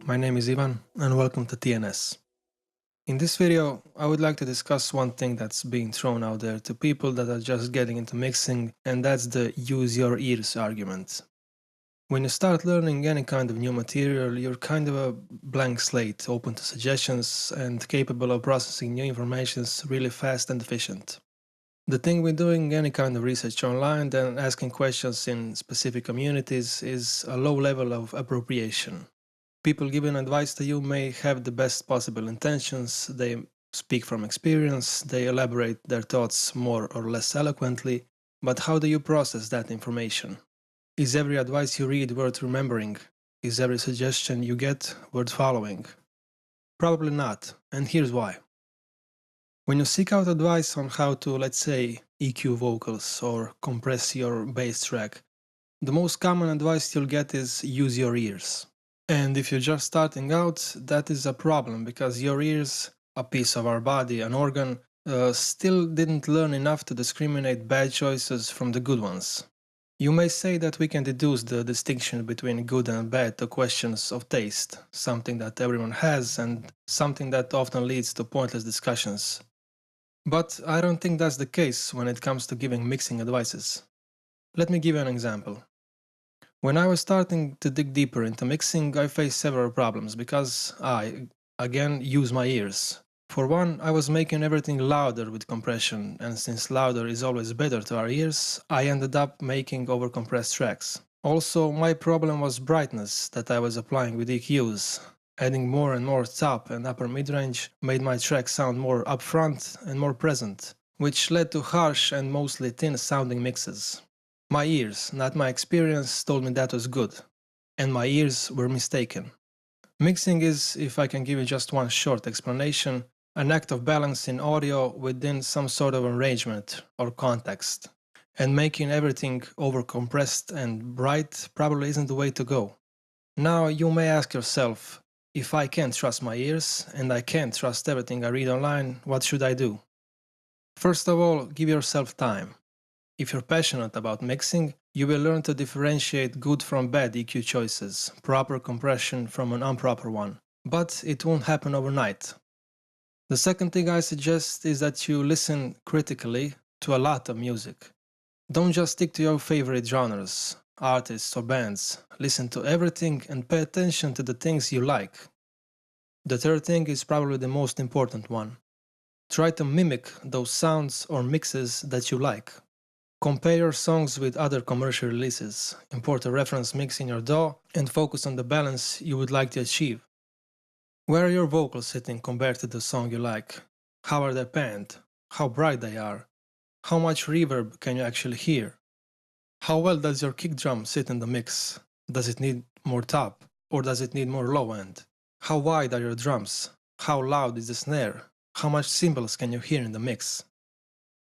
my name is Ivan and welcome to TNS. In this video, I would like to discuss one thing that's being thrown out there to people that are just getting into mixing, and that's the use your ears argument. When you start learning any kind of new material, you're kind of a blank slate, open to suggestions and capable of processing new information really fast and efficient. The thing with doing any kind of research online and asking questions in specific communities is a low level of appropriation. People giving advice to you may have the best possible intentions, they speak from experience, they elaborate their thoughts more or less eloquently, but how do you process that information? Is every advice you read worth remembering? Is every suggestion you get worth following? Probably not, and here's why. When you seek out advice on how to, let's say, EQ vocals or compress your bass track, the most common advice you'll get is use your ears. And if you're just starting out, that is a problem because your ears, a piece of our body, an organ, still didn't learn enough to discriminate bad choices from the good ones. You may say that we can deduce the distinction between good and bad to questions of taste, something that everyone has and something that often leads to pointless discussions. But I don't think that's the case when it comes to giving mixing advices. Let me give you an example. When I was starting to dig deeper into mixing, I faced several problems because I, again, use my ears. For one, I was making everything louder with compression, and since louder is always better to our ears, I ended up making overcompressed tracks. Also, my problem was brightness that I was applying with EQs. Adding more and more top and upper midrange made my track sound more upfront and more present, which led to harsh and mostly thin sounding mixes. My ears, not my experience, told me that was good, and my ears were mistaken. Mixing is, if I can give you just one short explanation, an act of balancing audio within some sort of arrangement or context, and making everything overcompressed and bright probably isn't the way to go. Now you may ask yourself, if I can't trust my ears and I can't trust everything I read online, what should I do? First of all, give yourself time. If you're passionate about mixing, you will learn to differentiate good from bad EQ choices, proper compression from an improper one. But it won't happen overnight. The second thing I suggest is that you listen critically to a lot of music. Don't just stick to your favorite genres, artists or bands. Listen to everything and pay attention to the things you like. The third thing is probably the most important one. Try to mimic those sounds or mixes that you like. Compare your songs with other commercial releases, import a reference mix in your DAW, and focus on the balance you would like to achieve. Where are your vocals sitting compared to the song you like? How are they panned? How bright they are? How much reverb can you actually hear? How well does your kick drum sit in the mix? Does it need more top, or does it need more low end? How wide are your drums? How loud is the snare? How much cymbals can you hear in the mix?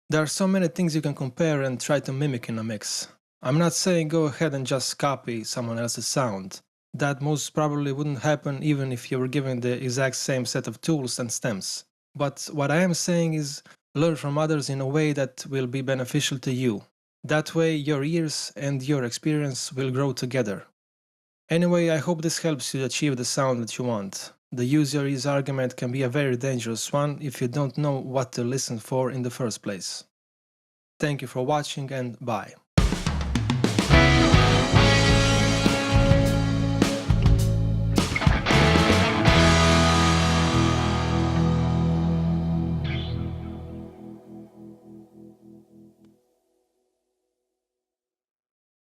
There are so many things you can compare and try to mimic in a mix. I'm not saying go ahead and just copy someone else's sound. That most probably wouldn't happen even if you were given the exact same set of tools and stems. But what I am saying is learn from others in a way that will be beneficial to you. That way your ears and your experience will grow together. Anyway, I hope this helps you achieve the sound that you want. The use your ears argument can be a very dangerous one if you don't know what to listen for in the first place. Thank you for watching and bye.